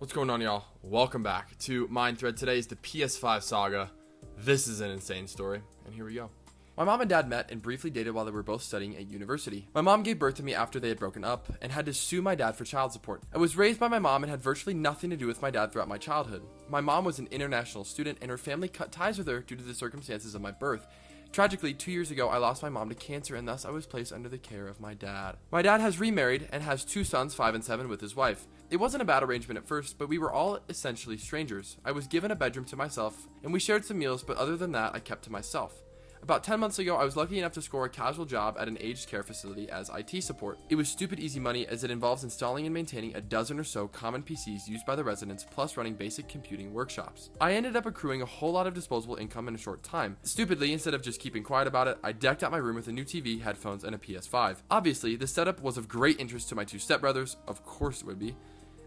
What's going on, y'all? Welcome back to Mind Thread. Today is the PS5 saga. This is an insane story, and here we go. My mom and dad met and briefly dated while they were both studying at university. My mom gave birth to me after they had broken up and had to sue my dad for child support. I was raised by my mom and had virtually nothing to do with my dad throughout my childhood. My mom was an international student and her family cut ties with her due to the circumstances of my birth. Tragically, 2 years ago, I lost my mom to cancer and thus I was placed under the care of my dad. My dad has remarried and has 2 sons, 5 and 7, with his wife. It wasn't a bad arrangement at first, but we were all essentially strangers. I was given a bedroom to myself and we shared some meals, but other than that, I kept to myself. About 10 months ago, I was lucky enough to score a casual job at an aged care facility as IT support. It was stupid easy money as it involves installing and maintaining a dozen or so common PCs used by the residents, plus running basic computing workshops. I ended up accruing a whole lot of disposable income in a short time. Stupidly, instead of just keeping quiet about it, I decked out my room with a new TV, headphones, and a PS5. Obviously, the setup was of great interest to my 2 stepbrothers. Of course it would be.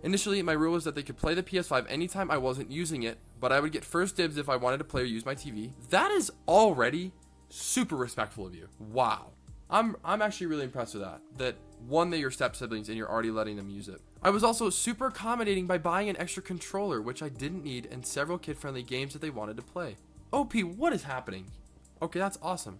Initially, my rule was that they could play the PS5 anytime I wasn't using it, but I would get first dibs if I wanted to play or use my TV. That is already super respectful of you. Wow. I'm actually really impressed with that that your step siblings and you're already letting them use it. I was also super accommodating by buying an extra controller, which I didn't need, and several kid-friendly games that they wanted to play. OP, what is happening? Okay, that's awesome.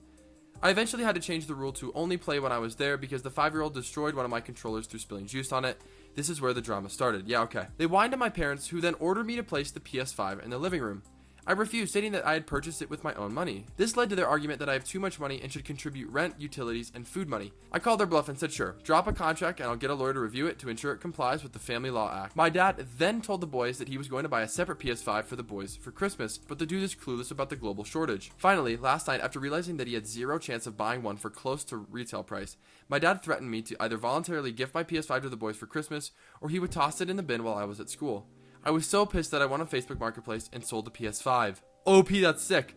I eventually had to change the rule to only play when I was there because the 5-year-old destroyed one of my controllers through spilling juice on it. This is where the drama started. Yeah, okay. They whined at my parents, who then ordered me to place the PS5 in the living room. I refused, stating that I had purchased it with my own money. This led to their argument that I have too much money and should contribute rent, utilities, and food money. I called their bluff and said, sure, drop a contract and I'll get a lawyer to review it to ensure it complies with the Family Law Act. My dad then told the boys that he was going to buy a separate PS5 for the boys for Christmas, but the dude is clueless about the global shortage. Finally, last night, after realizing that he had zero chance of buying one for close to retail price, my dad threatened me to either voluntarily gift my PS5 to the boys for Christmas or he would toss it in the bin while I was at school. I was so pissed that I went on Facebook Marketplace and sold the PS5. OP, that's sick.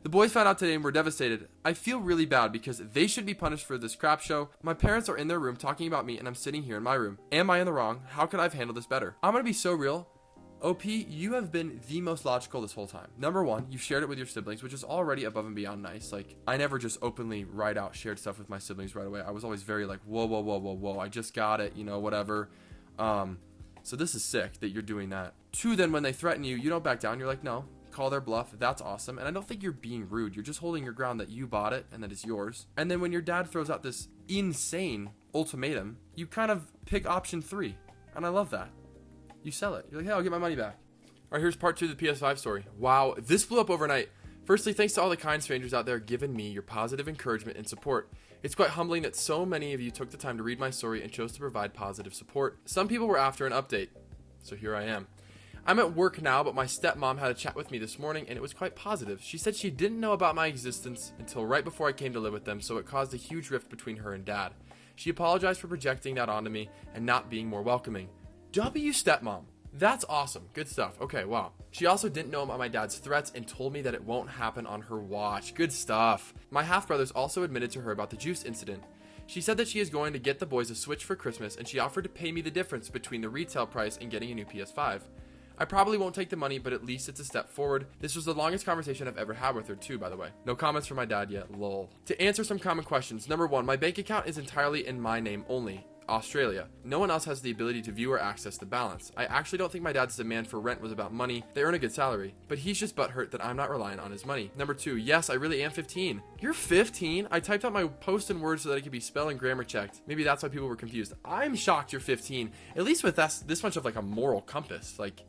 The boys found out today and were devastated. I feel really bad because they should be punished for this crap show. My parents are in their room talking about me and I'm sitting here in my room. Am I in the wrong? How could I have handled this better? I'm gonna be so real. OP, you have been the most logical this whole time. Number one, you shared it with your siblings, which is already above and beyond nice. Like, I never just openly shared stuff with my siblings right away. I was always very like, whoa, I just got it, whatever. So this is sick that you're doing that. 2, then when they threaten you, you don't back down. You're like, no. Call their bluff. That's awesome. And I don't think you're being rude. You're just holding your ground that you bought it and that it's yours. And then when your dad throws out this insane ultimatum, you kind of pick option 3. And I love that. You sell it. You're like, hey, I'll get my money back. All right, here's part 2 of the PS5 story. Wow, this blew up overnight. Firstly, thanks to all the kind strangers out there giving me your positive encouragement and support. It's quite humbling that so many of you took the time to read my story and chose to provide positive support. Some people were after an update, so here I am. I'm at work now, but my stepmom had a chat with me this morning and it was quite positive. She said she didn't know about my existence until right before I came to live with them, so it caused a huge rift between her and dad. She apologized for projecting that onto me and not being more welcoming. W stepmom. That's awesome. Good stuff. Okay, wow. She also didn't know about my dad's threats and told me that it won't happen on her watch. Good stuff. My half-brothers also admitted to her about the juice incident. She said that she is going to get the boys a Switch for Christmas and she offered to pay me the difference between the retail price and getting a new PS5. I probably won't take the money, but at least it's a step forward. This was the longest conversation I've ever had with her too, by the way. No comments from my dad yet, lol. To answer some common questions, number 1, my bank account is entirely in my name only. Australia. No one else has the ability to view or access the balance. I actually don't think my dad's demand for rent was about money. They earn a good salary, but he's just butthurt that I'm not relying on his money. Number 2, yes, I really am 15. You're 15? I typed out my post in Word so that it could be spell and grammar checked. Maybe that's why people were confused. I'm shocked you're 15. At least with this much of like a moral compass. Like,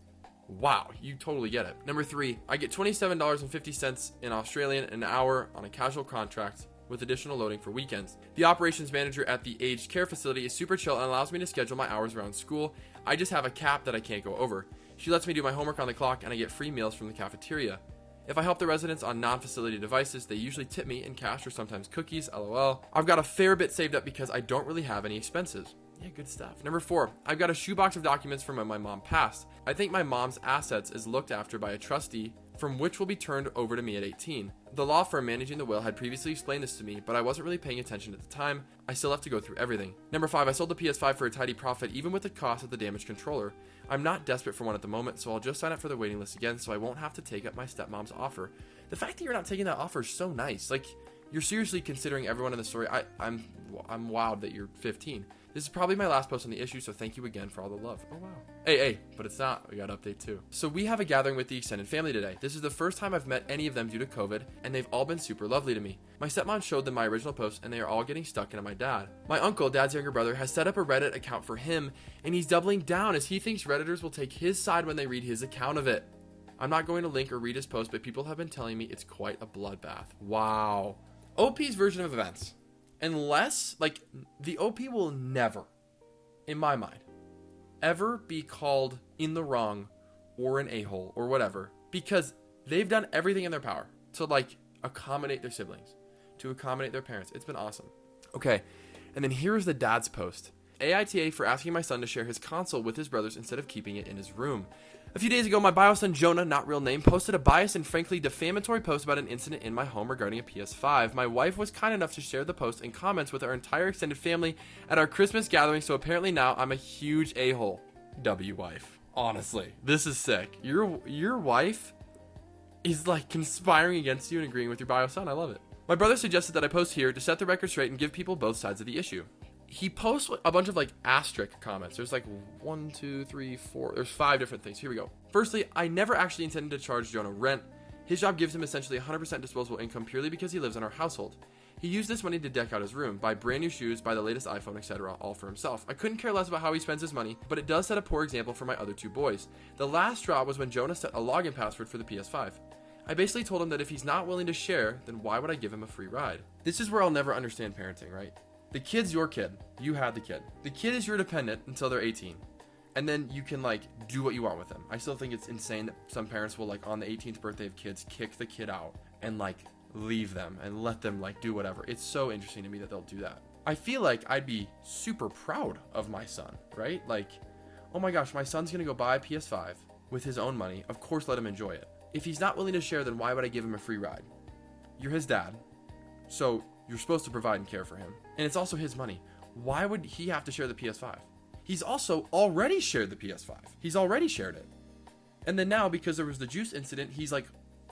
wow, you totally get it. Number 3, I get $27.50 in Australian an hour on a casual contract with additional loading for weekends. The operations manager at the aged care facility is super chill and allows me to schedule my hours around school. I just have a cap that I can't go over. She lets me do my homework on the clock and I get free meals from the cafeteria. If I help the residents on non-facility devices, they usually tip me in cash or sometimes cookies, lol. I've got a fair bit saved up because I don't really have any expenses. Yeah, good stuff. Number 4, I've got a shoebox of documents from when my mom passed. I think my mom's assets is looked after by a trustee, from which will be turned over to me at 18. The law firm managing the will had previously explained this to me, but I wasn't really paying attention at the time. I still have to go through everything. Number 5, I sold the PS5 for a tidy profit, even with the cost of the damaged controller. I'm not desperate for one at the moment, so I'll just sign up for the waiting list again so I won't have to take up my stepmom's offer. The fact that you're not taking that offer is so nice. Like, you're seriously considering everyone in the story. I'm wowed that you're 15. This is probably my last post on the issue, so thank you again for all the love. Oh, wow. Hey, but it's not. We got an update too. So we have a gathering with the extended family today. This is the first time I've met any of them due to COVID, and they've all been super lovely to me. My stepmom showed them my original post, and they are all getting stuck into my dad. My uncle, dad's younger brother, has set up a Reddit account for him, and he's doubling down as he thinks Redditors will take his side when they read his account of it. I'm not going to link or read his post, but people have been telling me it's quite a bloodbath. Wow. OP's version of events. Unless, like, the OP will never, in my mind, ever be called in the wrong or an a-hole or whatever, because they've done everything in their power to, like, accommodate their siblings, to accommodate their parents. It's been awesome. Okay, and then here's the dad's post. AITA for asking my son to share his console with his brothers instead of keeping it in his room. A few days ago, my bio son Jonah, not real name, posted a biased and frankly defamatory post about an incident in my home regarding a PS5. My wife was kind enough to share the post and comments with our entire extended family at our Christmas gathering, so apparently now I'm a huge a-hole. W wife. Honestly, this is sick. Your wife is like conspiring against you and agreeing with your bio son. I love it. My brother suggested that I post here to set the record straight and give people both sides of the issue. He posts a bunch of like asterisk comments. There's like 1, 2, 3, 4. There's 5 different things. Here we go. Firstly, I never actually intended to charge Jonah rent. His job gives him essentially 100% disposable income purely because he lives in our household. He used this money to deck out his room, buy brand new shoes, buy the latest iPhone, etc., all for himself. I couldn't care less about how he spends his money, but it does set a poor example for my other 2 boys. The last straw was when Jonah set a login password for the PS5. I basically told him that if he's not willing to share, then why would I give him a free ride? This is where I'll never understand parenting, right? The kid's your kid. You had the kid. The kid is your dependent until they're 18. And then you can, like, do what you want with them. I still think it's insane that some parents will, like, on the 18th birthday of kids, kick the kid out and, like, leave them and let them, like, do whatever. It's so interesting to me that they'll do that. I feel like I'd be super proud of my son, right? Like, oh my gosh, my son's gonna go buy a PS5 with his own money. Of course, let him enjoy it. If he's not willing to share, then why would I give him a free ride? You're his dad. So you're supposed to provide and care for him. And it's also his money. Why would he have to share the PS5? He's also already shared the PS5. He's already shared it. And then now, because there was the juice incident, he's like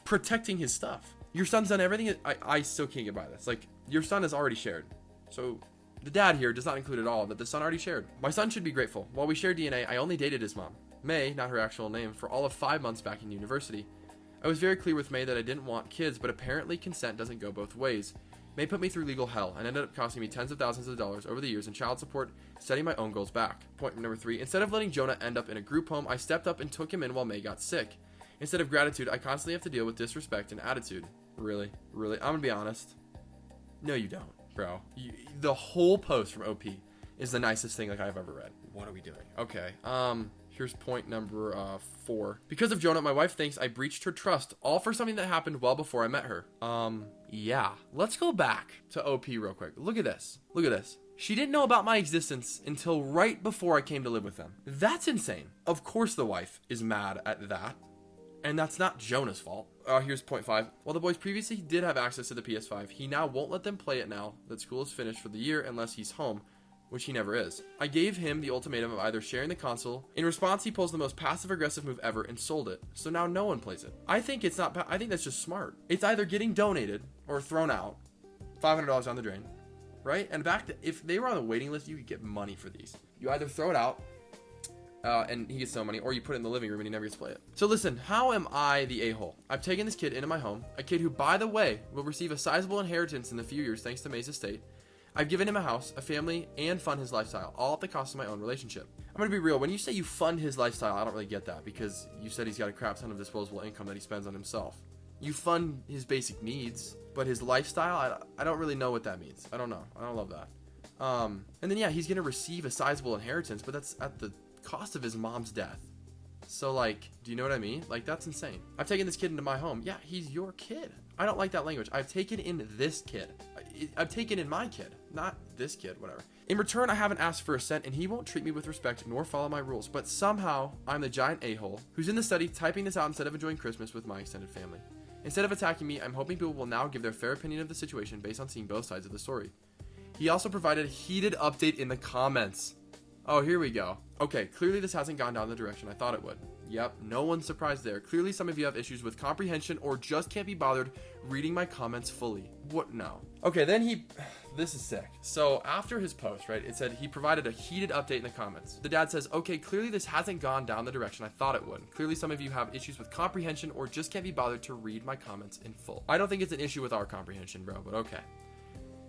protecting his stuff. Your son's done everything. I still can't get by this. Like, your son has already shared. So the dad here does not include at all that the son already shared. My son should be grateful. While we share DNA, I only dated his mom, May, not her actual name, for all of 5 months back in university. I was very clear with May that I didn't want kids, but apparently consent doesn't go both ways. May put me through legal hell and ended up costing me tens of thousands of dollars over the years in child support, setting my own goals back. Point number 3, instead of letting Jonah end up in a group home, I stepped up and took him in while May got sick. Instead of gratitude, I constantly have to deal with disrespect and attitude. Really? I'm gonna be honest. No, you don't, bro. The whole post from OP is the nicest thing like I've ever read. What are we doing? Okay, here's point number 4. Because of Jonah, my wife thinks I breached her trust, all for something that happened well before I met her. Yeah. Let's go back to OP real quick. Look at this. Look at this. She didn't know about my existence until right before I came to live with them. That's insane. Of course the wife is mad at that. And that's not Jonah's fault. Here's point 5. While the boys previously did have access to the PS5, he now won't let them play it now that school is finished for the year unless he's home, which he never is. I gave him the ultimatum of either sharing the console. In response, he pulls the most passive-aggressive move ever and sold it. So now no one plays it. I think it's not. I think that's just smart. It's either getting donated or thrown out, $500 down the drain, right? And back to, if they were on the waiting list, you could get money for these. You either throw it out, and he gets no money, or you put it in the living room and he never gets to play it. So listen, how am I the a-hole? I've taken this kid into my home, a kid who, by the way, will receive a sizable inheritance in a few years thanks to May's estate. I've given him a house, a family, and fund his lifestyle, all at the cost of my own relationship. I'm gonna be real, when you say you fund his lifestyle, I don't really get that, because you said he's got a crap ton of disposable income that he spends on himself. You fund his basic needs, but his lifestyle, I don't really know what that means. I don't know. I don't love that. And then yeah, he's gonna receive a sizable inheritance, but that's at the cost of his mom's death. So like, do you know what I mean? Like, that's insane. I've taken this kid into my home. Yeah, he's your kid. I don't like that language. I've taken in this kid. I've taken in my kid, not this kid, whatever. In return, I haven't asked for a cent, and he won't treat me with respect nor follow my rules, but somehow I'm the giant a-hole who's in the study typing this out instead of enjoying Christmas with my extended family. Instead of attacking me, I'm hoping people will now give their fair opinion of the situation based on seeing both sides of the story. He also provided a heated update in the comments. Oh, here we go. Okay, clearly this hasn't gone down the direction I thought it would. Yep, no one's surprised there. Clearly some of you have issues with comprehension or just can't be bothered reading my comments fully. What? No. Okay, then this is sick. So after his post, right, it said he provided a heated update in the comments. The dad says, okay, clearly this hasn't gone down the direction I thought it would. Clearly some of you have issues with comprehension or just can't be bothered to read my comments in full. I don't think it's an issue with our comprehension, bro, but okay.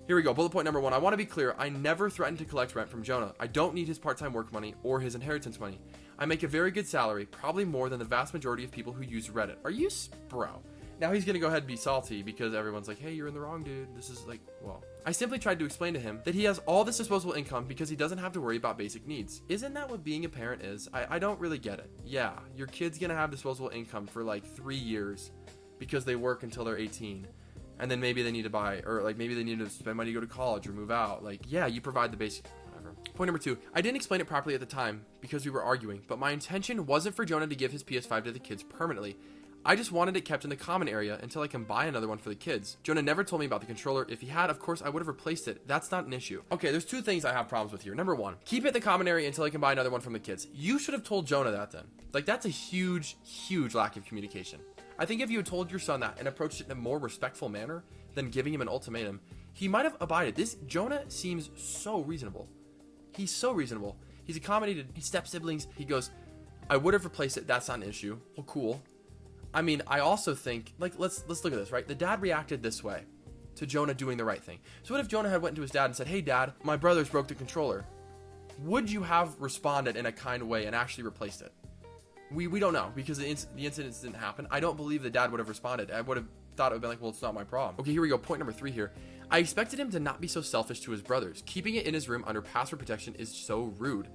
Here we go. Bullet point number 1. I want to be clear. I never threatened to collect rent from Jonah. I don't need his part-time work money or his inheritance money. I make a very good salary, probably more than the vast majority of people who use Reddit. Are you bro? Now he's going to go ahead and be salty because everyone's like, hey, you're in the wrong, dude. This is like, well. I simply tried to explain to him that he has all this disposable income because he doesn't have to worry about basic needs. Isn't that what being a parent is? I don't really get it. Yeah, your kid's going to have disposable income for like 3 years because they work until they're 18. And then maybe they need to buy, or like maybe they need to spend money to go to college or move out. Like, yeah, you provide the basic, whatever. Point number 2, I didn't explain it properly at the time because we were arguing, but my intention wasn't for Jonah to give his PS5 to the kids permanently. I just wanted it kept in the common area until I can buy another one for the kids. Jonah never told me about the controller. If he had, of course, I would have replaced it. That's not an issue. Okay, there's 2 things I have problems with here. Number 1, keep it in the common area until I can buy another one from the kids. You should have told Jonah that then. Like, that's a huge, huge lack of communication. I think if you had told your son that and approached it in a more respectful manner than giving him an ultimatum, he might have abided. This Jonah seems so reasonable. He's so reasonable. He's accommodated his step siblings. He goes, I would have replaced it. That's not an issue. Well, cool. I mean, I also think, like, let's look at this, right? The dad reacted this way to Jonah doing the right thing. So what if Jonah had went to his dad and said, hey, dad, my brothers broke the controller? Would you have responded in a kind way and actually replaced it? We don't know because the incidents didn't happen. I don't believe the dad would have responded. I would have thought it would have been like, well, it's not my problem. Okay, here we go. Point number 3 here. I expected him to not be so selfish to his brothers. Keeping it in his room under password protection is so rude.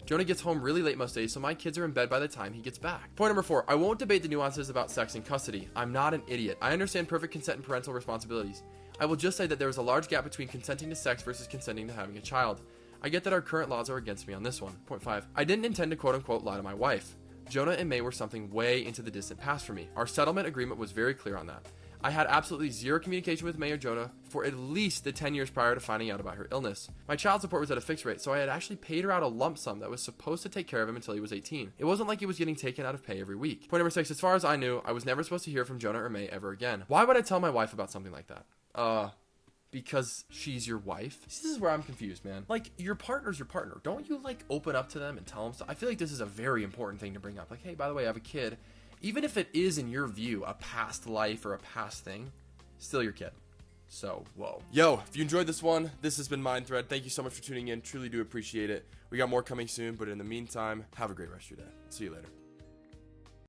Jonah gets home really late most days, so my kids are in bed by the time he gets back. Point number 4. I won't debate the nuances about sex and custody. I'm not an idiot. I understand perfect consent and parental responsibilities. I will just say that there is a large gap between consenting to sex versus consenting to having a child. I get that our current laws are against me on this one. Point 5. I didn't intend to quote-unquote lie to my wife. Jonah and May were something way into the distant past for me. Our settlement agreement was very clear on that. I had absolutely zero communication with May or Jonah for at least the 10 years prior to finding out about her illness. My child support was at a fixed rate, so I had actually paid her out a lump sum that was supposed to take care of him until he was 18. It wasn't like he was getting taken out of pay every week. Point number 6, as far as I knew, I was never supposed to hear from Jonah or May ever again. Why would I tell my wife about something like that? Because she's your wife? This is where I'm confused, man. Like, your partner's your partner. Don't you, like, open up to them and tell them stuff? I feel like this is a very important thing to bring up. Like, hey, by the way, I have a kid. Even if it is, in your view, a past life or a past thing, still your kid. So, whoa. Yo, if you enjoyed this one, this has been MindThread. Thank you so much for tuning in. Truly do appreciate it. We got more coming soon, but in the meantime, have a great rest of your day. See you later.